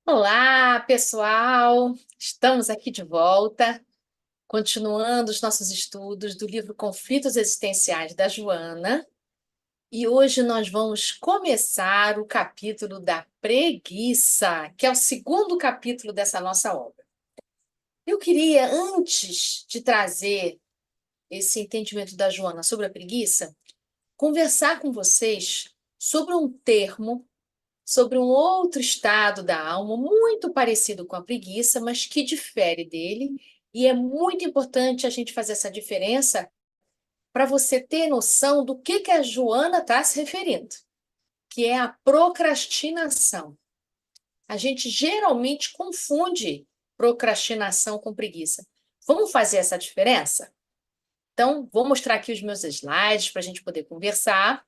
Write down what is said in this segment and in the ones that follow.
Olá, pessoal! Estamos aqui de volta, continuando os nossos estudos do livro Conflitos Existenciais da Joana, e hoje nós vamos começar o capítulo da preguiça, que é o segundo capítulo dessa nossa obra. Eu queria, antes de trazer esse entendimento da Joana sobre a preguiça, conversar com vocês sobre um termo, sobre um outro estado da alma, muito parecido com a preguiça, mas que difere dele, e é muito importante a gente fazer essa diferença para você ter noção do que a Joana está se referindo, que é a procrastinação. A gente geralmente confunde procrastinação com preguiça. Vamos fazer essa diferença? Então, vou mostrar aqui os meus slides para a gente poder conversar.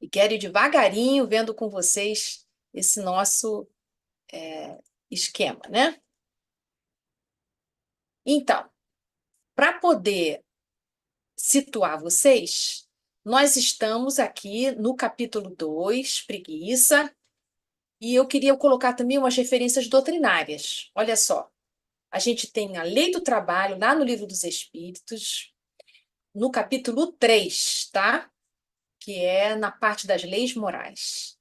E quero ir devagarinho vendo com vocês esse nosso esquema, né? Então, para poder situar vocês, nós estamos aqui no capítulo 2, preguiça, e eu queria colocar também umas referências doutrinárias. Olha só, a gente tem a lei do trabalho lá no Livro dos Espíritos, no capítulo 3, tá? Que é na parte das leis morais.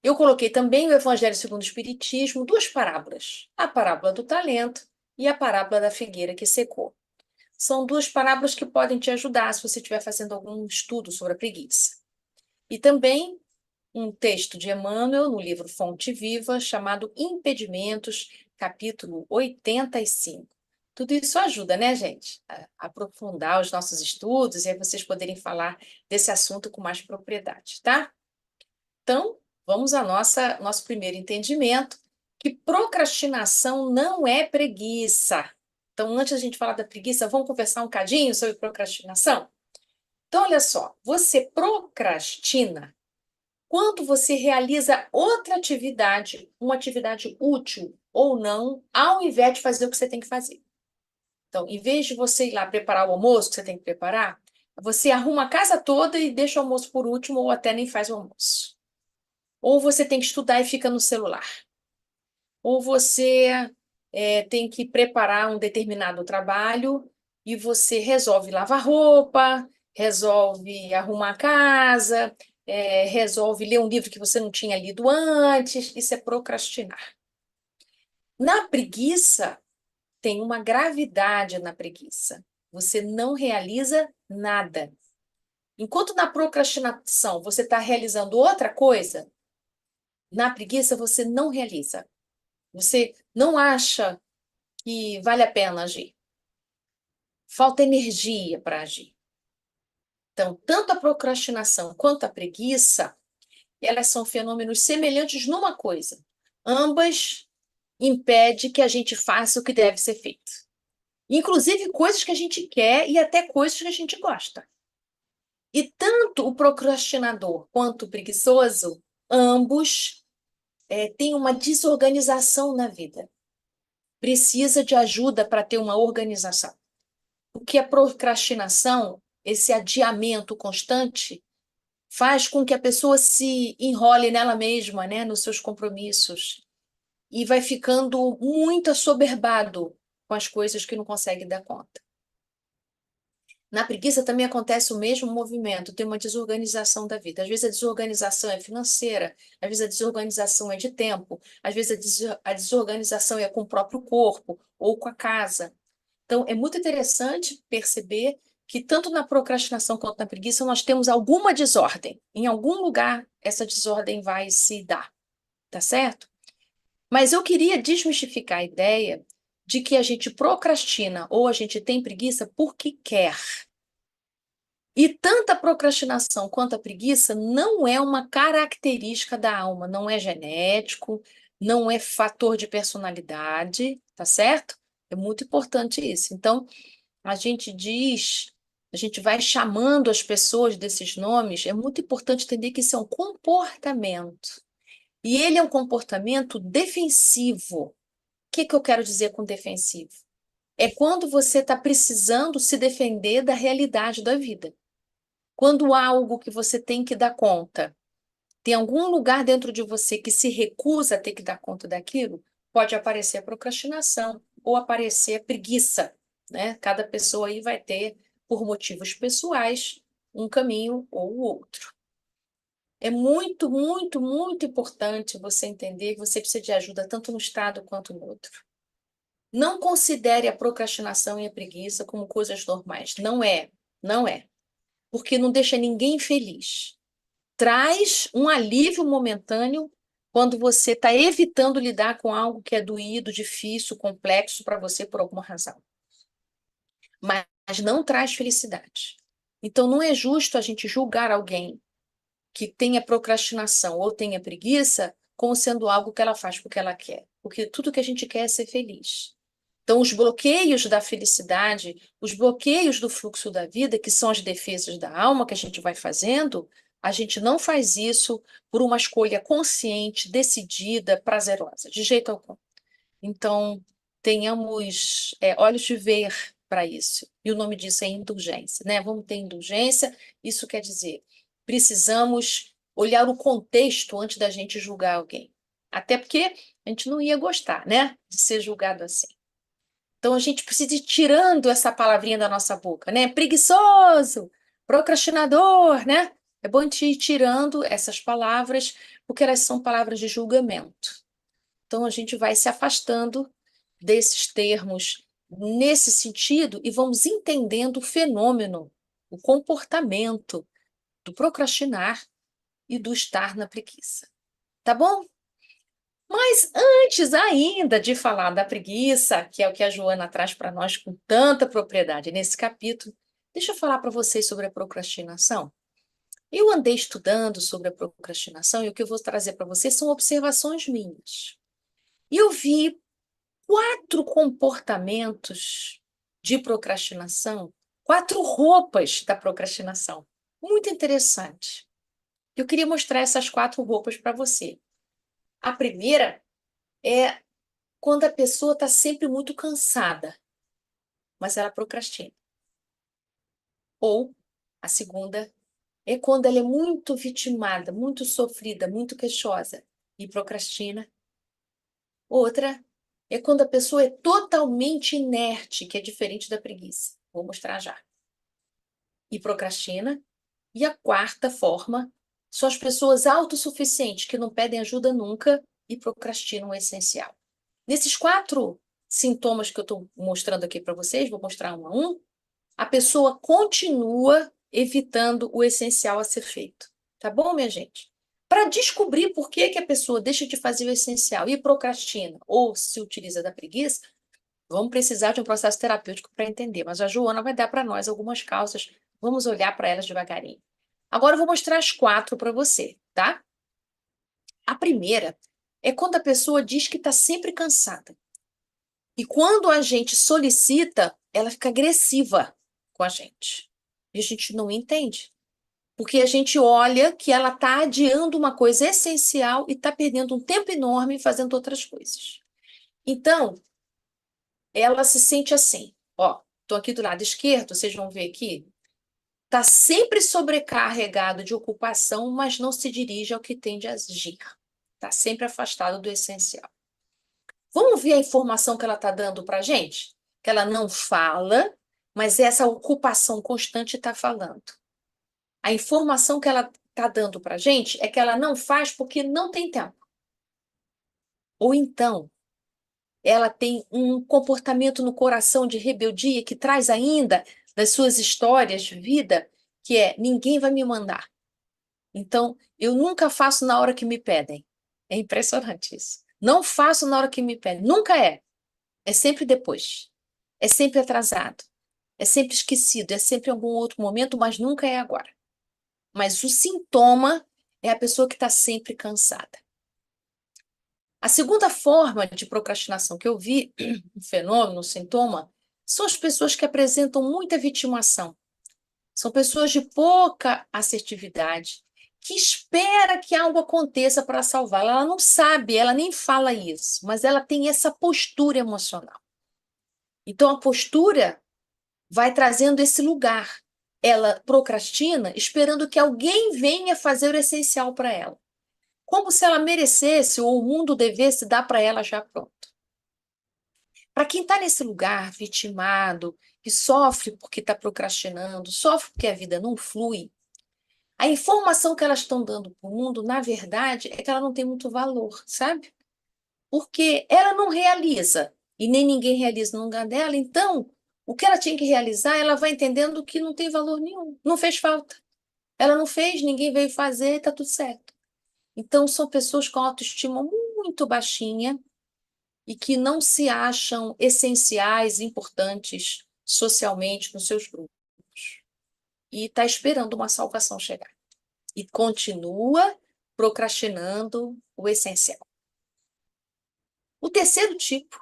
Eu coloquei também o Evangelho segundo o Espiritismo, duas parábolas, a parábola do talento e a parábola da figueira que secou. São duas parábolas que podem te ajudar se você estiver fazendo algum estudo sobre a preguiça. E também um texto de Emmanuel no livro Fonte Viva, chamado Impedimentos, capítulo 85. Tudo isso ajuda, né, gente? A aprofundar os nossos estudos e aí vocês poderem falar desse assunto com mais propriedade, tá? Então, vamos ao nosso primeiro entendimento, que procrastinação não é preguiça. Então, antes da gente falar da preguiça, vamos conversar um cadinho sobre procrastinação? Então, olha só, você procrastina quando você realiza outra atividade, uma atividade útil ou não, ao invés de fazer o que você tem que fazer. Então, em vez de você ir lá preparar o almoço que você tem que preparar, você arruma a casa toda e deixa o almoço por último ou até nem faz o almoço. Ou você tem que estudar e fica no celular. Ou você tem que preparar um determinado trabalho e você resolve lavar roupa, resolve arrumar a casa, resolve ler um livro que você não tinha lido antes. Isso é procrastinar. Na preguiça, tem uma gravidade na preguiça. Você não realiza nada. Enquanto na procrastinação você está realizando outra coisa, na preguiça você não realiza. Você não acha que vale a pena agir. Falta energia para agir. Então, tanto a procrastinação quanto a preguiça, elas são fenômenos semelhantes numa coisa. Ambas impedem que a gente faça o que deve ser feito. Inclusive coisas que a gente quer e até coisas que a gente gosta. E tanto o procrastinador quanto o preguiçoso, ambos têm uma desorganização na vida. Precisa de ajuda para ter uma organização. O que a procrastinação, esse adiamento constante, faz com que a pessoa se enrole nela mesma, né, nos seus compromissos, e vai ficando muito assoberbado com as coisas que não consegue dar conta. Na preguiça também acontece o mesmo movimento, tem uma desorganização da vida. Às vezes a desorganização é financeira, às vezes a desorganização é de tempo, às vezes a desorganização é com o próprio corpo ou com a casa. Então, é muito interessante perceber que tanto na procrastinação quanto na preguiça nós temos alguma desordem. Em algum lugar essa desordem vai se dar, tá certo? Mas eu queria desmistificar a ideia de que a gente procrastina ou a gente tem preguiça porque quer. E tanto a procrastinação quanto a preguiça não é uma característica da alma, não é genético, não é fator de personalidade, tá certo? É muito importante isso. Então, a gente diz, a gente vai chamando as pessoas desses nomes, é muito importante entender que isso é um comportamento. E ele é um comportamento defensivo. O que que eu quero dizer com defensivo? É quando você está precisando se defender da realidade da vida. Quando há algo que você tem que dar conta tem algum lugar dentro de você que se recusa a ter que dar conta daquilo, pode aparecer a procrastinação ou aparecer a preguiça, né? Cada pessoa aí vai ter, por motivos pessoais, um caminho ou o outro. É muito, muito, muito importante você entender que você precisa de ajuda tanto no estado quanto no outro. Não considere a procrastinação e a preguiça como coisas normais. Não é, não é. Porque não deixa ninguém feliz. Traz um alívio momentâneo quando você está evitando lidar com algo que é doído, difícil, complexo para você por alguma razão. Mas não traz felicidade. Então não é justo a gente julgar alguém que tenha procrastinação ou tenha preguiça como sendo algo que ela faz porque ela quer. Porque tudo que a gente quer é ser feliz. Então, os bloqueios da felicidade, os bloqueios do fluxo da vida, que são as defesas da alma que a gente vai fazendo, a gente não faz isso por uma escolha consciente, decidida, prazerosa, de jeito algum. Então, tenhamos olhos de ver para isso. E o nome disso é indulgência, né? Vamos ter indulgência, isso quer dizer, precisamos olhar o contexto antes da gente julgar alguém. Até porque a gente não ia gostar, né, de ser julgado assim. Então a gente precisa ir tirando essa palavrinha da nossa boca, né? Preguiçoso, procrastinador, né? É bom a gente ir tirando essas palavras, porque elas são palavras de julgamento. Então a gente vai se afastando desses termos nesse sentido e vamos entendendo o fenômeno, o comportamento do procrastinar e do estar na preguiça. Tá bom? Mas antes ainda de falar da preguiça, que é o que a Joana traz para nós com tanta propriedade nesse capítulo, deixa eu falar para vocês sobre a procrastinação. Eu andei estudando sobre a procrastinação e o que eu vou trazer para vocês são observações minhas. E eu vi 4 comportamentos de procrastinação, 4 roupas da procrastinação. Muito interessante. Eu queria mostrar essas 4 roupas para você. A primeira é quando a pessoa está sempre muito cansada, mas ela procrastina. Ou a segunda é quando ela é muito vitimada, muito sofrida, muito queixosa e procrastina. Outra é quando a pessoa é totalmente inerte, que é diferente da preguiça. Vou mostrar já. E procrastina. E a quarta forma são as pessoas autossuficientes, que não pedem ajuda nunca e procrastinam o essencial. Nesses 4 sintomas que eu estou mostrando aqui para vocês, vou mostrar um a um, a pessoa continua evitando o essencial a ser feito. Tá bom, minha gente? Para descobrir por que a pessoa deixa de fazer o essencial e procrastina ou se utiliza da preguiça, vamos precisar de um processo terapêutico para entender. Mas a Joana vai dar para nós algumas causas. Vamos olhar para elas devagarinho. Agora eu vou mostrar as 4 para você, tá? A primeira é quando a pessoa diz que está sempre cansada. E quando a gente solicita, ela fica agressiva com a gente. E a gente não entende. Porque a gente olha que ela está adiando uma coisa essencial e está perdendo um tempo enorme fazendo outras coisas. Então, ela se sente assim. Ó, estou aqui do lado esquerdo, vocês vão ver aqui. Está sempre sobrecarregado de ocupação, mas não se dirige ao que tem de agir. Está sempre afastado do essencial. Vamos ver a informação que ela está dando para a gente? Que ela não fala, mas essa ocupação constante está falando. A informação que ela está dando para a gente é que ela não faz porque não tem tempo. Ou então, ela tem um comportamento no coração de rebeldia que traz ainda das suas histórias de vida, que é ninguém vai me mandar. Então, eu nunca faço na hora que me pedem. É impressionante isso. Não faço na hora que me pedem. Nunca é. É sempre depois. É sempre atrasado. É sempre esquecido. É sempre em algum outro momento, mas nunca é agora. Mas o sintoma é a pessoa que está sempre cansada. A segunda forma de procrastinação que eu vi, um fenômeno, um sintoma, são as pessoas que apresentam muita vitimação. São pessoas de pouca assertividade, que espera que algo aconteça para salvá-la. Ela não sabe, ela nem fala isso, mas ela tem essa postura emocional. Então, a postura vai trazendo esse lugar. Ela procrastina esperando que alguém venha fazer o essencial para ela. como se ela merecesse ou o mundo devesse dar para ela já pronto. Para quem está nesse lugar vitimado, que sofre porque está procrastinando, sofre porque a vida não flui, a informação que elas estão dando para o mundo, na verdade, é que ela não tem muito valor, sabe? Porque ela não realiza, e nem ninguém realiza no lugar dela, então o que ela tinha que realizar, ela vai entendendo que não tem valor nenhum, não fez falta. Ela não fez, ninguém veio fazer, está tudo certo. Então, são pessoas com autoestima muito baixinha e que não se acham essenciais, importantes socialmente nos seus grupos. E está esperando uma salvação chegar. E continua procrastinando o essencial. O terceiro tipo,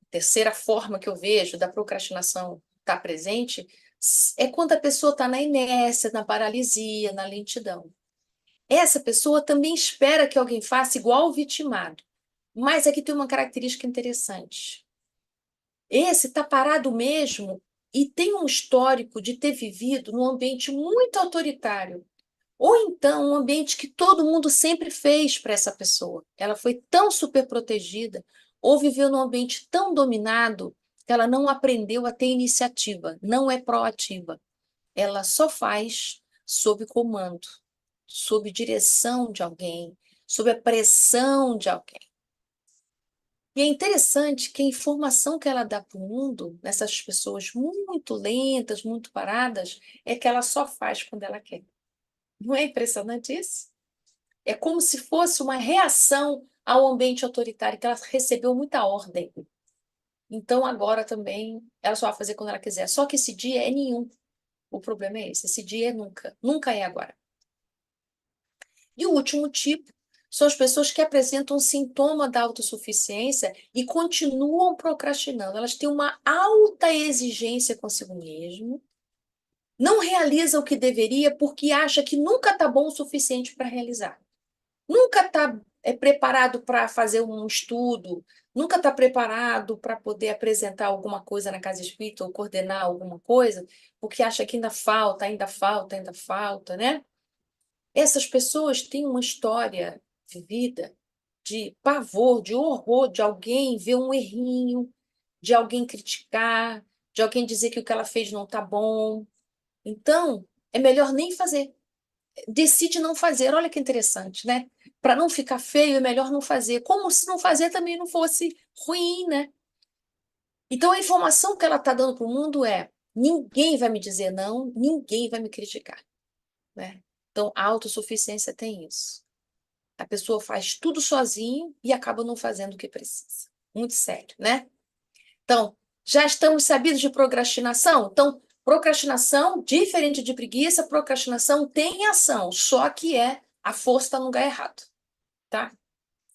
a terceira forma que eu vejo da procrastinação estar presente, é quando a pessoa está na inércia, na paralisia, na lentidão. Essa pessoa também espera que alguém faça igual o vitimado. Mas aqui tem uma característica interessante. Esse está parado mesmo e tem um histórico de ter vivido num ambiente muito autoritário. Ou então um ambiente que todo mundo sempre fez para essa pessoa. Ela foi tão super protegida, ou viveu num ambiente tão dominado, que ela não aprendeu a ter iniciativa, não é proativa. Ela só faz sob comando, sob direção de alguém, sob a pressão de alguém. E é interessante que a informação que ela dá para o mundo, nessas pessoas muito lentas, muito paradas, é que ela só faz quando ela quer. Não é impressionante isso? É como se fosse uma reação ao ambiente autoritário, que ela recebeu muita ordem. Então, agora também, ela só vai fazer quando ela quiser. Só que esse dia é nenhum. O problema é esse. Esse dia é nunca. Nunca é agora. E o último tipo são as pessoas que apresentam um sintoma da autossuficiência e continuam procrastinando. Elas têm uma alta exigência consigo mesmo, não realizam o que deveria porque acha que nunca está bom o suficiente para realizar. Nunca está preparado para fazer um estudo, nunca está preparado para poder apresentar alguma coisa na casa espírita ou coordenar alguma coisa, porque acha que ainda falta, ainda falta, ainda falta, né? Essas pessoas têm uma história vivida de pavor, de horror, de alguém ver um errinho, de alguém criticar, de alguém dizer que o que ela fez não está bom. Então, é melhor nem fazer. Decide não fazer. Olha que interessante, né? Para não ficar feio, é melhor não fazer. Como se não fazer também não fosse ruim, né? Então, a informação que ela está dando para o mundo é: ninguém vai me dizer não, ninguém vai me criticar, né? Então, a autossuficiência tem isso. A pessoa faz tudo sozinho e acaba não fazendo o que precisa. Muito sério, né? Então, já estamos sabidos de procrastinação? Então, procrastinação, diferente de preguiça, procrastinação tem ação, só que a força está no lugar errado, tá?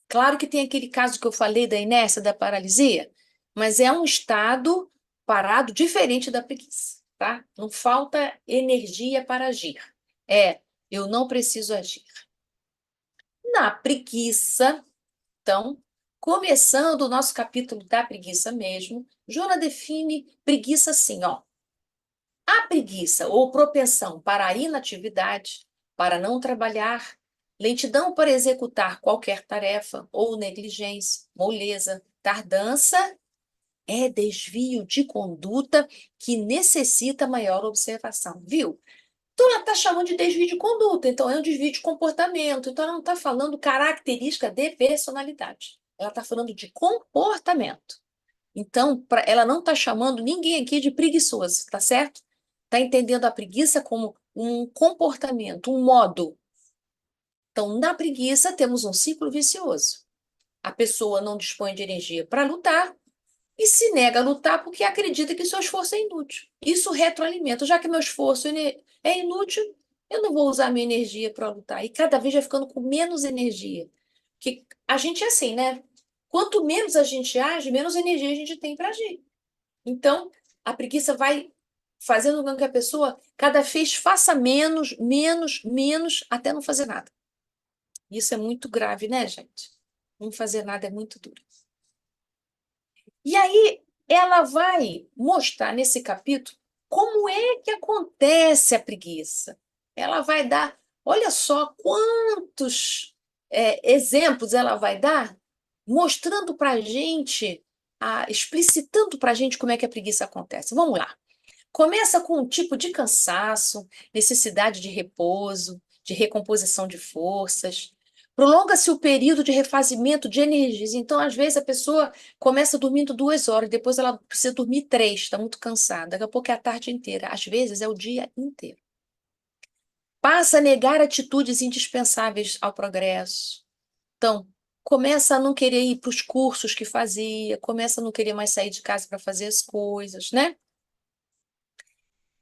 Claro que tem aquele caso que eu falei da inércia, da paralisia, mas é um estado parado diferente da preguiça, tá? Não falta energia para agir. Eu não preciso agir. Na preguiça, então, começando o nosso capítulo da preguiça mesmo, Joana define preguiça assim, ó. A preguiça ou propensão para a inatividade, para não trabalhar, lentidão para executar qualquer tarefa ou negligência, moleza, tardança, é desvio de conduta que necessita maior observação, viu? Então, ela está chamando de desvio de conduta, então é um desvio de comportamento. Então, ela não está falando característica de personalidade. Ela está falando de comportamento. Então, ela não está chamando ninguém aqui de preguiçoso, tá certo? Está entendendo a preguiça como um comportamento, um modo. Então, na preguiça, temos um ciclo vicioso. A pessoa não dispõe de energia para lutar e se nega a lutar porque acredita que seu esforço é inútil. Isso retroalimenta. Já que meu esforço é inútil, eu não vou usar minha energia para lutar. E cada vez vai ficando com menos energia. Que a gente é assim, né? Quanto menos a gente age, menos energia a gente tem para agir. Então, a preguiça vai fazendo com que a pessoa cada vez faça menos, menos, menos, até não fazer nada. Isso é muito grave, né, gente? Não fazer nada é muito duro. E aí ela vai mostrar nesse capítulo como é que acontece a preguiça. Ela vai dar, olha só quantos exemplos ela vai dar, mostrando para a gente, explicitando para a gente como é que a preguiça acontece. Vamos lá. Começa com um tipo de cansaço, necessidade de repouso, de recomposição de forças. Prolonga-se o período de refazimento de energias. Então, às vezes, a pessoa começa dormindo 2 horas, depois ela precisa dormir 3, está muito cansada. Daqui a pouco é a tarde inteira. Às vezes, é o dia inteiro. Passa a negar atitudes indispensáveis ao progresso. Então, começa a não querer ir para os cursos que fazia, começa a não querer mais sair de casa para fazer as coisas, né?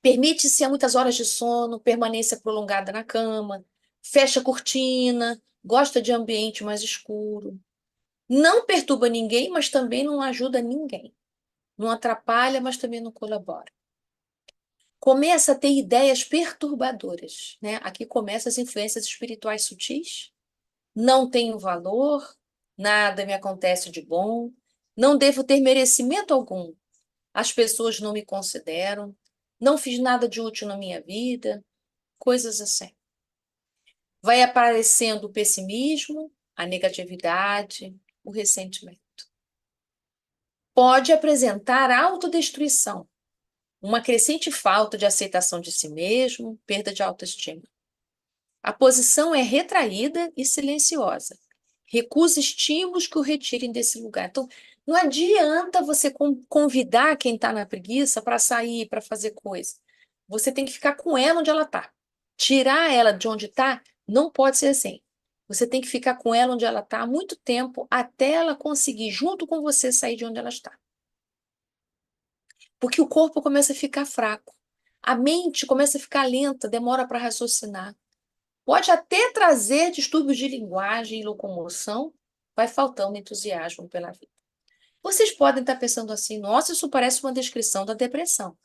Permite-se a muitas horas de sono, permanência prolongada na cama, fecha a cortina, gosta de ambiente mais escuro. Não perturba ninguém, mas também não ajuda ninguém. Não atrapalha, mas também não colabora. Começa a ter ideias perturbadoras, né? Aqui começam as influências espirituais sutis. Não tenho valor, nada me acontece de bom, não devo ter merecimento algum. As pessoas não me consideram, não fiz nada de útil na minha vida, coisas assim. Vai aparecendo o pessimismo, a negatividade, o ressentimento. Pode apresentar autodestruição, uma crescente falta de aceitação de si mesmo, perda de autoestima. A posição é retraída e silenciosa. Recusa estímulos que o retirem desse lugar. Então, não adianta você convidar quem está na preguiça para sair, para fazer coisa. Você tem que ficar com ela onde ela está. Tirar ela de onde está não pode ser assim. Você tem que ficar com ela onde ela está há muito tempo até ela conseguir, junto com você, sair de onde ela está. Porque o corpo começa a ficar fraco. A mente começa a ficar lenta, demora para raciocinar. Pode até trazer distúrbios de linguagem e locomoção, vai faltando entusiasmo pela vida. Vocês podem estar pensando assim, nossa, isso parece uma descrição da depressão.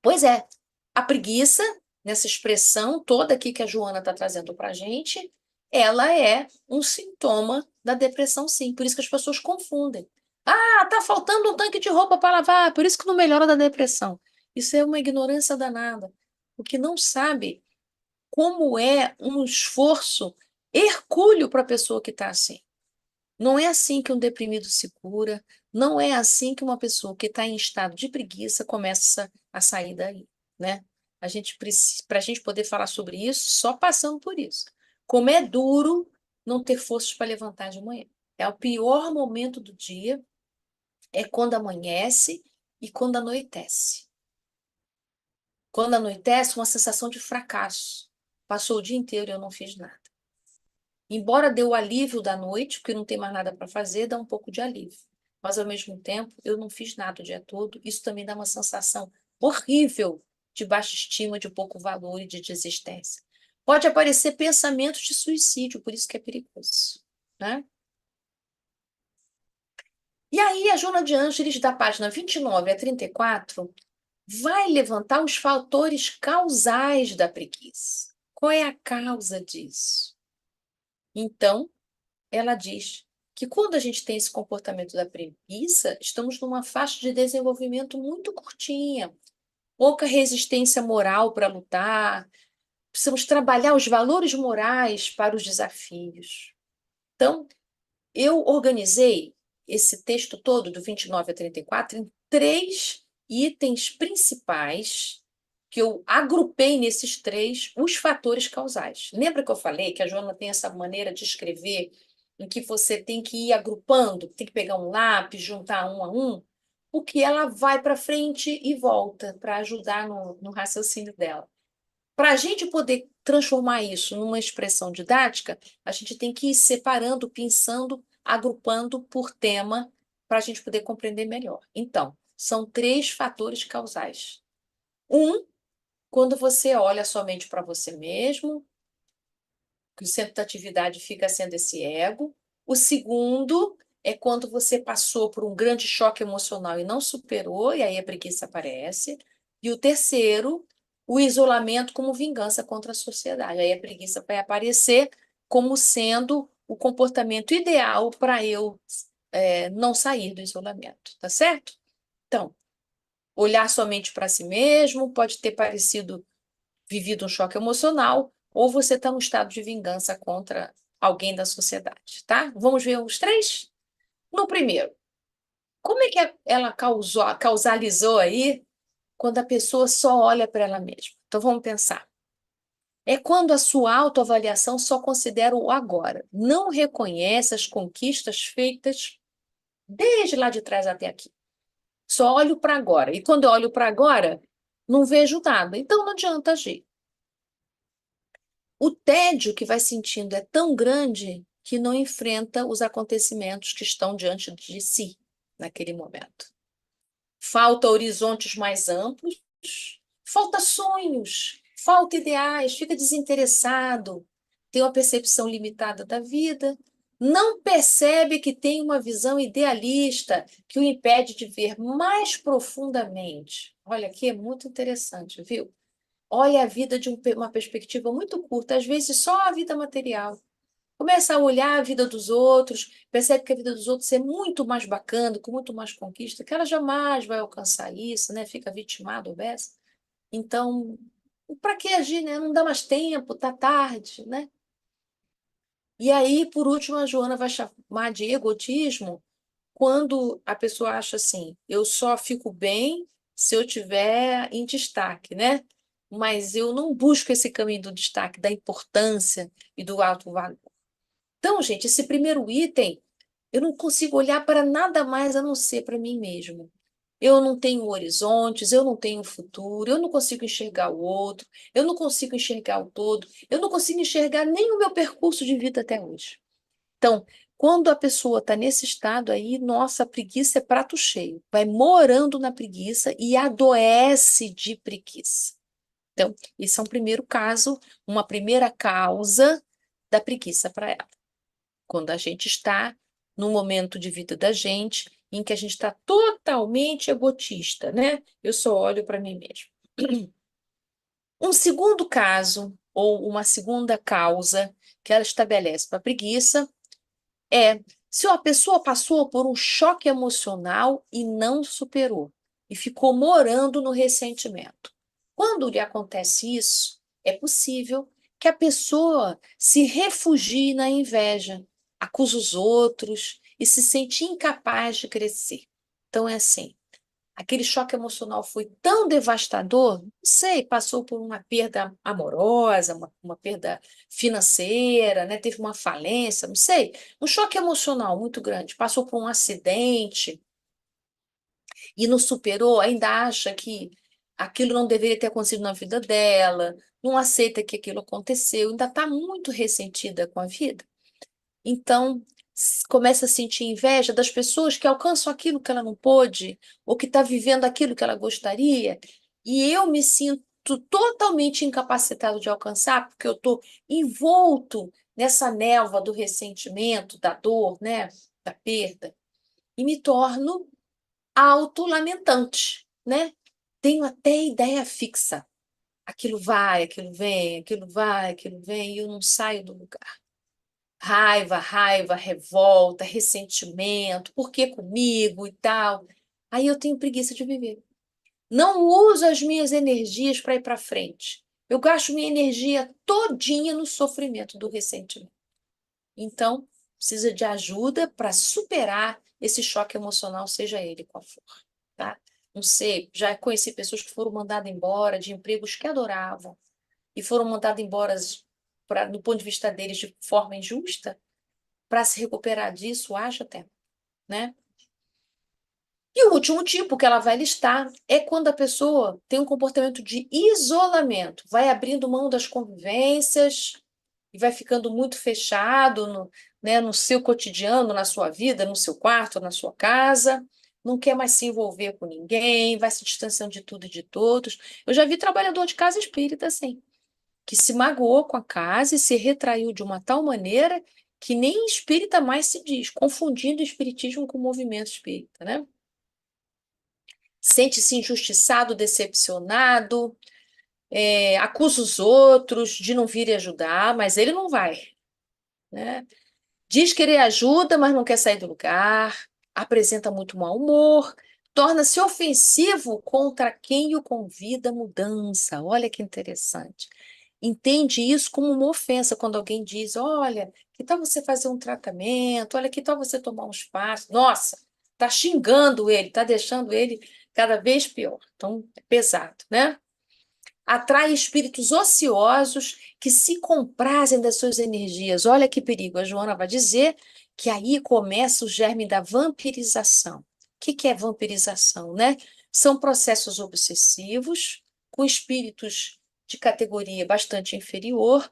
Pois é, a preguiça, nessa expressão toda aqui que a Joana está trazendo para a gente, ela é um sintoma da depressão, sim. Por isso que as pessoas confundem. Ah, tá faltando um tanque de roupa para lavar, por isso que não melhora da depressão. Isso é uma ignorância danada. O que não sabe como é um esforço hercúleo para a pessoa que está assim. Não é assim que um deprimido se cura, não é assim que uma pessoa que está em estado de preguiça começa a sair daí, né? A gente precisa, para a gente poder falar sobre isso, só passando por isso. Como é duro não ter forças para levantar de manhã. É o pior momento do dia, é quando amanhece e quando anoitece. Quando anoitece, uma sensação de fracasso. Passou o dia inteiro e eu não fiz nada. Embora dê o alívio da noite, porque não tem mais nada para fazer, dá um pouco de alívio. Mas, ao mesmo tempo, eu não fiz nada o dia todo. Isso também dá uma sensação horrível de baixa estima, de pouco valor e de desistência. Pode aparecer pensamentos de suicídio, por isso que é perigoso, né? E aí, a Joana de Ângeles, da página 29 a 34, vai levantar os fatores causais da preguiça. Qual é a causa disso? Então, ela diz que quando a gente tem esse comportamento da preguiça, estamos numa faixa de desenvolvimento muito curtinha, pouca resistência moral para lutar, precisamos trabalhar os valores morais para os desafios. Então, eu organizei esse texto todo, do 29 a 34, em 3 itens principais, que eu agrupei nesses 3 os fatores causais. Lembra que eu falei que a Joana tem essa maneira de escrever em que você tem que ir agrupando, tem que pegar um lápis, juntar um a um, porque ela vai para frente e volta para ajudar no raciocínio dela. Para a gente poder transformar isso numa expressão didática, a gente tem que ir separando, pensando, agrupando por tema, para a gente poder compreender melhor. Então, são 3 fatores causais. Um, quando você olha somente para você mesmo, que o centro da atividade fica sendo esse ego. O segundo é quando você passou por um grande choque emocional e não superou, e aí a preguiça aparece. E o terceiro, o isolamento como vingança contra a sociedade. Aí a preguiça vai aparecer como sendo o comportamento ideal para eu não sair do isolamento, tá certo? Então, olhar somente para si mesmo pode ter parecido vivido um choque emocional, ou você está num estado de vingança contra alguém da sociedade, tá? Vamos ver os três? No primeiro, como é que ela causalizou aí quando a pessoa só olha para ela mesma? Então vamos pensar. É quando a sua autoavaliação só considera o agora, não reconhece as conquistas feitas desde lá de trás até aqui. Só olho para agora. E quando eu olho para agora, não vejo nada. Então não adianta agir. O tédio que vai sentindo é tão grande que não enfrenta os acontecimentos que estão diante de si naquele momento. Falta horizontes mais amplos, falta sonhos, falta ideais, fica desinteressado, tem uma percepção limitada da vida, não percebe que tem uma visão idealista que o impede de ver mais profundamente. Olha, aqui é muito interessante, viu? Olha a vida de uma perspectiva muito curta, às vezes só a vida material. Começa a olhar a vida dos outros, percebe que a vida dos outros é muito mais bacana, com muito mais conquista, que ela jamais vai alcançar isso, né? Fica vitimada, obesa. Então, para que agir, né? Não dá mais tempo, tá tarde, né? E aí, por último, a Joana vai chamar de egotismo quando a pessoa acha assim, eu só fico bem se eu tiver em destaque, né? Mas eu não busco esse caminho do destaque, da importância e do alto valor. Então, gente, esse primeiro item, eu não consigo olhar para nada mais a não ser para mim mesmo. Eu não tenho horizontes, eu não tenho futuro, eu não consigo enxergar o outro, eu não consigo enxergar o todo, eu não consigo enxergar nem o meu percurso de vida até hoje. Então, quando a pessoa está nesse estado aí, nossa, a preguiça é prato cheio. Vai morando na preguiça e adoece de preguiça. Então, esse é um primeiro caso, uma primeira causa da preguiça para ela. Quando a gente está num momento de vida da gente em que a gente está totalmente egotista, né? Eu só olho para mim mesmo. Um segundo caso, ou uma segunda causa que ela estabelece para a preguiça é se a pessoa passou por um choque emocional e não superou, e ficou morando no ressentimento. Quando lhe acontece isso, é possível que a pessoa se refugie na inveja, acusa os outros e se sente incapaz de crescer. Então é assim, aquele choque emocional foi tão devastador, não sei, passou por uma perda amorosa, uma perda financeira, né? Teve uma falência, não sei, um choque emocional muito grande, passou por um acidente e não superou, ainda acha que aquilo não deveria ter acontecido na vida dela, não aceita que aquilo aconteceu, ainda está muito ressentida com a vida. Então, começa a sentir inveja das pessoas que alcançam aquilo que ela não pôde, ou que está vivendo aquilo que ela gostaria, e eu me sinto totalmente incapacitado de alcançar, porque eu estou envolto nessa névoa do ressentimento, da dor, né, da perda, e me torno autolamentante, né? Tenho até ideia fixa. Aquilo vai, aquilo vem, aquilo vai, aquilo vem, e eu não saio do lugar. Raiva, raiva, revolta, ressentimento, por que comigo e tal. Aí eu tenho preguiça de viver. Não uso as minhas energias para ir para frente. Eu gasto minha energia todinha no sofrimento do ressentimento. Então, precisa de ajuda para superar esse choque emocional, seja ele qual for, tá? Não sei, já conheci pessoas que foram mandadas embora de empregos que adoravam e foram mandadas embora do ponto de vista deles de forma injusta para se recuperar disso, haja tempo, né? E o último tipo que ela vai listar é quando a pessoa tem um comportamento de isolamento, vai abrindo mão das convivências e vai ficando muito fechado no, né, no seu cotidiano, na sua vida, no seu quarto, na sua casa, não quer mais se envolver com ninguém, vai se distanciando de tudo e de todos. Eu já vi trabalhador de casa espírita assim, que se magoou com a casa e se retraiu de uma tal maneira que nem espírita mais se diz, confundindo o espiritismo com o movimento espírita, né? Sente-se injustiçado, decepcionado, acusa os outros de não virem ajudar, mas ele não vai, né? Diz querer ajuda, mas não quer sair do lugar, apresenta muito mau humor, torna-se ofensivo contra quem o convida à mudança. Olha que interessante. entende isso como uma ofensa quando alguém diz: olha, que tal você fazer um tratamento? Olha, que tal você tomar um espaço? Nossa, está xingando ele, está deixando ele cada vez pior. Então, é pesado, né? Atrai espíritos ociosos que se comprazem das suas energias. Olha que perigo. A Joana vai dizer que aí começa o germe da vampirização. O que que é vampirização, né? São processos obsessivos com espíritos de categoria bastante inferior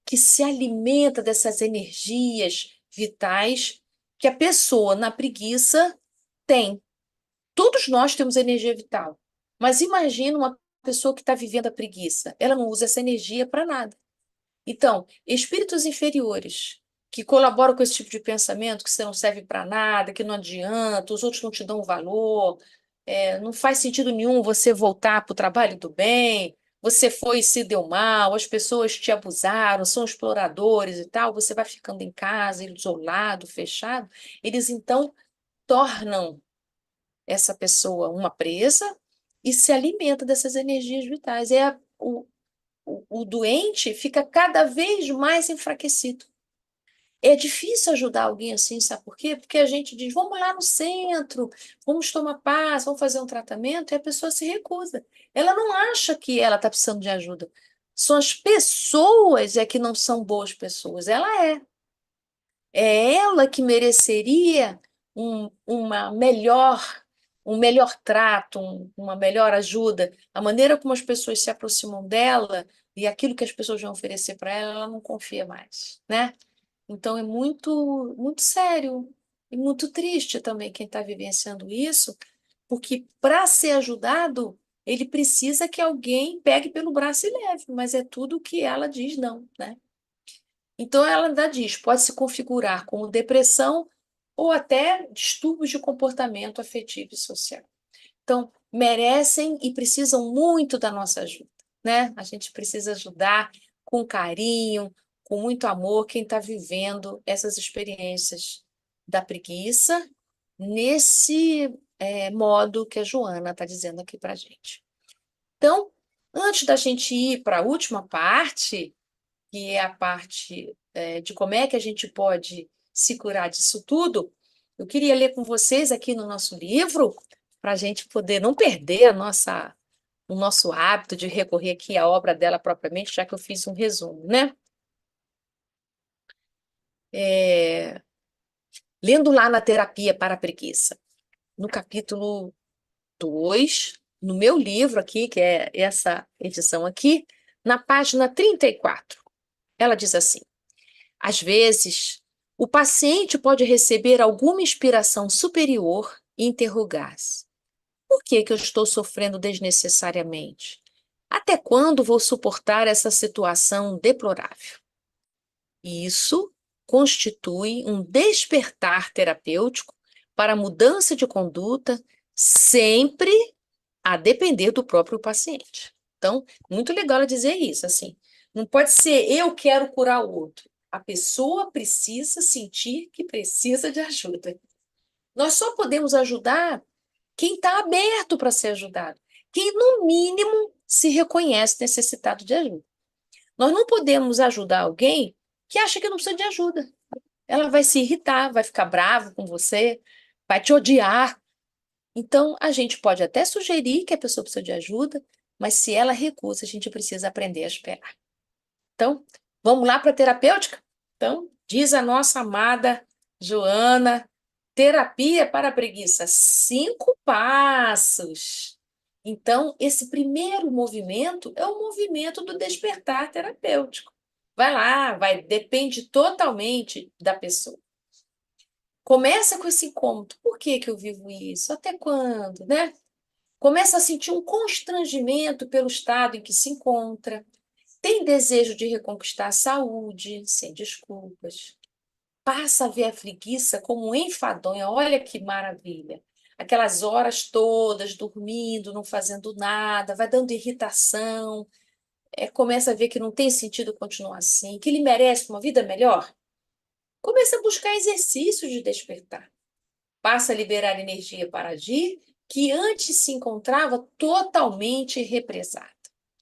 que se alimenta dessas energias vitais que a pessoa na preguiça tem. Todos nós temos energia vital. Mas imagina uma pessoa que está vivendo a preguiça. Ela não usa essa energia para nada. Então, espíritos inferiores que colaboram com esse tipo de pensamento, que você não serve para nada, que não adianta, os outros não te dão valor, não faz sentido nenhum você voltar para o trabalho do bem, você foi e se deu mal, as pessoas te abusaram, são exploradores e tal, você vai ficando em casa, isolado, fechado, eles então tornam essa pessoa uma presa e se alimenta dessas energias vitais. O doente fica cada vez mais enfraquecido. É difícil ajudar alguém assim, sabe por quê? Porque a gente diz, vamos lá no centro, vamos tomar paz, vamos fazer um tratamento, e a pessoa se recusa. Ela não acha que ela está precisando de ajuda. São as pessoas que não são boas pessoas. Ela é. É ela que mereceria um melhor trato, uma melhor ajuda. A maneira como as pessoas se aproximam dela e aquilo que as pessoas vão oferecer para ela, ela não confia mais, né? Então é muito, muito sério e muito triste também quem está vivenciando isso, porque para ser ajudado, ele precisa que alguém pegue pelo braço e leve, mas é tudo que ela diz não, né? Então, ela ainda diz, pode se configurar como depressão ou até distúrbios de comportamento afetivo e social. Então, merecem e precisam muito da nossa ajuda, né? A gente precisa ajudar com carinho, com muito amor, quem está vivendo essas experiências da preguiça nesse modo que a Joana está dizendo aqui para a gente. Então, antes da gente ir para a última parte, que é a parte de como é que a gente pode se curar disso tudo, eu queria ler com vocês aqui no nosso livro, para a gente poder não perder o nosso hábito de recorrer aqui à obra dela propriamente, já que eu fiz um resumo, né? É, lendo lá na Terapia para a Preguiça, no capítulo 2, no meu livro aqui, que é essa edição aqui, na página 34, ela diz assim: às vezes, o paciente pode receber alguma inspiração superior e interrogar-se: por que que eu estou sofrendo desnecessariamente? Até quando vou suportar essa situação deplorável? Isso constitui um despertar terapêutico para mudança de conduta, sempre a depender do próprio paciente. Então, muito legal ela dizer isso, assim. Não pode ser eu quero curar o outro. A pessoa precisa sentir que precisa de ajuda. Nós só podemos ajudar quem está aberto para ser ajudado, quem, no mínimo, se reconhece necessitado de ajuda. Nós não podemos ajudar alguém que acha que não precisa de ajuda. Ela vai se irritar, vai ficar bravo com você, vai te odiar. Então, a gente pode até sugerir que a pessoa precisa de ajuda, mas se ela recusa, a gente precisa aprender a esperar. Então, vamos lá para a terapêutica? Então, diz a nossa amada Joana, terapia para a preguiça, 5 passos. Então, esse primeiro movimento é o movimento do despertar terapêutico. Vai lá, depende totalmente da pessoa. Começa com esse incômodo. Por que que eu vivo isso? Até quando, né? Começa a sentir um constrangimento pelo estado em que se encontra. Tem desejo de reconquistar a saúde, sem desculpas. Passa a ver a preguiça como um enfadonha. Olha que maravilha. Aquelas horas todas dormindo, não fazendo nada, vai dando irritação. Começa a ver que não tem sentido continuar assim, que ele merece uma vida melhor. Começa a buscar exercícios de despertar. Passa a liberar energia para agir, que antes se encontrava totalmente represada.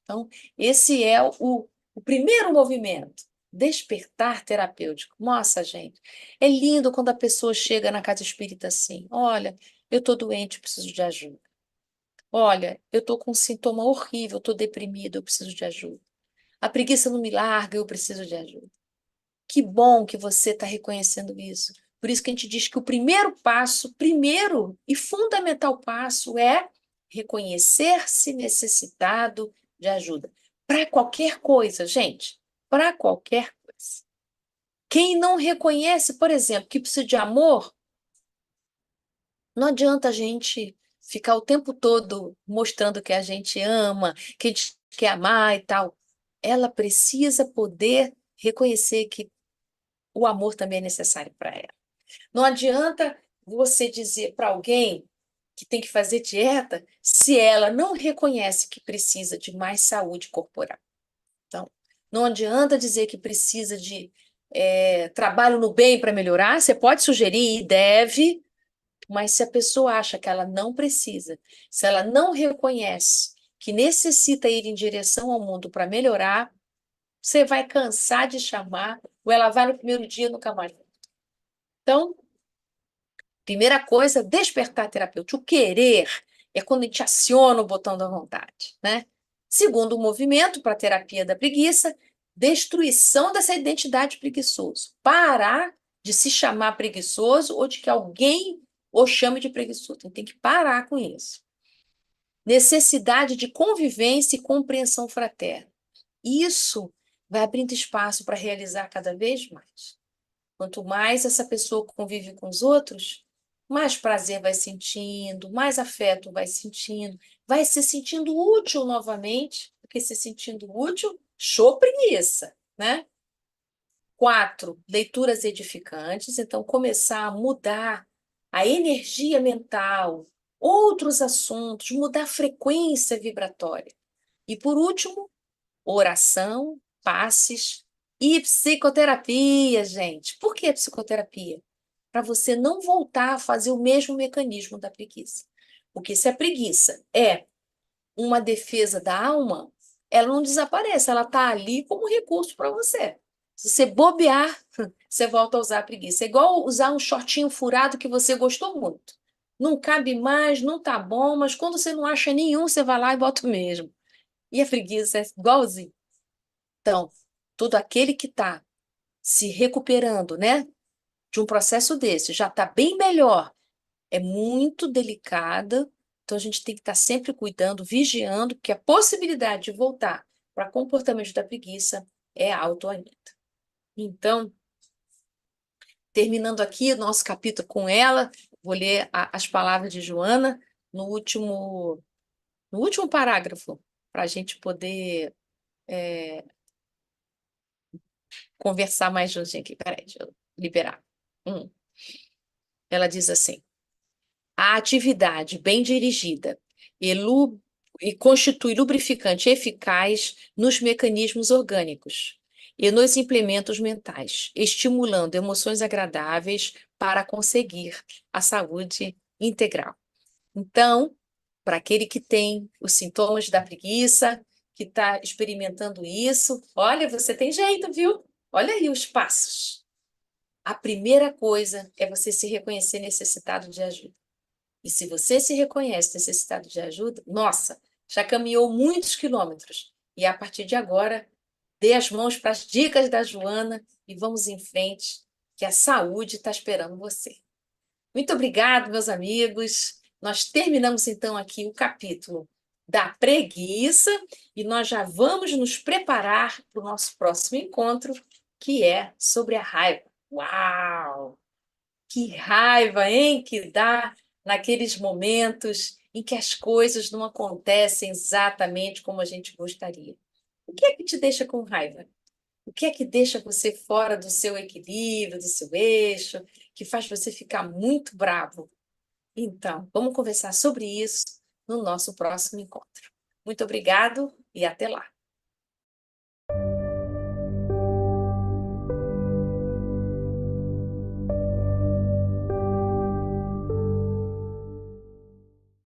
Então, esse é o O primeiro movimento, despertar terapêutico. Nossa, gente, é lindo quando a pessoa chega na casa espírita assim: olha, eu estou doente, eu preciso de ajuda. Olha, eu estou com um sintoma horrível, eu estou deprimido, eu preciso de ajuda. A preguiça não me larga, eu preciso de ajuda. Que bom que você está reconhecendo isso. Por isso que a gente diz que o primeiro passo, primeiro e fundamental passo é reconhecer-se necessitado de ajuda. Para qualquer coisa, gente, para qualquer coisa. Quem não reconhece, por exemplo, que precisa de amor, não adianta a gente ficar o tempo todo mostrando que a gente ama, que a gente quer amar e tal. Ela precisa poder reconhecer que o amor também é necessário para ela. Não adianta você dizer para alguém que tem que fazer dieta se ela não reconhece que precisa de mais saúde corporal. Então, não adianta dizer que precisa de trabalho no bem para melhorar. Você pode sugerir e deve, mas se a pessoa acha que ela não precisa, se ela não reconhece que necessita ir em direção ao mundo para melhorar, você vai cansar de chamar, ou ela vai no primeiro dia e nunca mais. Então, primeira coisa, despertar terapêutico. O querer é quando a gente aciona o botão da vontade, né? Segundo movimento para a terapia da preguiça, destruição dessa identidade preguiçoso. Parar de se chamar preguiçoso ou de que alguém o chame de preguiçoso. Então, tem que parar com isso. Necessidade de convivência e compreensão fraterna. Isso vai abrindo espaço para realizar cada vez mais. Quanto mais essa pessoa convive com os outros, mais prazer vai sentindo, mais afeto vai se sentindo útil novamente, porque se sentindo útil, show preguiça, né? 4, leituras edificantes. Então, começar a mudar a energia mental, outros assuntos, mudar a frequência vibratória. E, por último, oração, passes e psicoterapia, gente. Por que psicoterapia? Para você não voltar a fazer o mesmo mecanismo da preguiça. Porque se a preguiça é uma defesa da alma, ela não desaparece, ela está ali como recurso para você. Se você bobear, você volta a usar a preguiça. É igual usar um shortinho furado que você gostou muito. Não cabe mais, não tá bom, mas quando você não acha nenhum, você vai lá e bota o mesmo. E a preguiça é igualzinho. Então, todo aquele que está se recuperando, né, de um processo desse, já está bem melhor, é muito delicada, então a gente tem que estar sempre cuidando, vigiando, porque a possibilidade de voltar para comportamento da preguiça é alto ainda. Então, terminando aqui o nosso capítulo com ela, vou ler as palavras de Joana no último parágrafo, para a gente poder conversar mais juntinho aqui. Peraí, deixa eu liberar. Hum. Ela diz assim: a atividade bem dirigida e, e constitui lubrificante eficaz nos mecanismos orgânicos e nos implementos mentais, estimulando emoções agradáveis para conseguir a saúde integral. Então, para aquele que tem os sintomas da preguiça, que está experimentando isso, olha, você tem jeito, viu? Olha aí os passos. A primeira coisa é você se reconhecer necessitado de ajuda. E se você se reconhece necessitado de ajuda, nossa, já caminhou muitos quilômetros. E a partir de agora, dê as mãos para as dicas da Joana e vamos em frente, que a saúde está esperando você. Muito obrigado, meus amigos. Nós terminamos então aqui o capítulo da preguiça e nós já vamos nos preparar para o nosso próximo encontro, que é sobre a raiva. Uau! Que raiva, hein, que dá naqueles momentos em que as coisas não acontecem exatamente como a gente gostaria. O que é que te deixa com raiva? O que é que deixa você fora do seu equilíbrio, do seu eixo, que faz você ficar muito bravo? Então, vamos conversar sobre isso no nosso próximo encontro. Muito obrigado e até lá.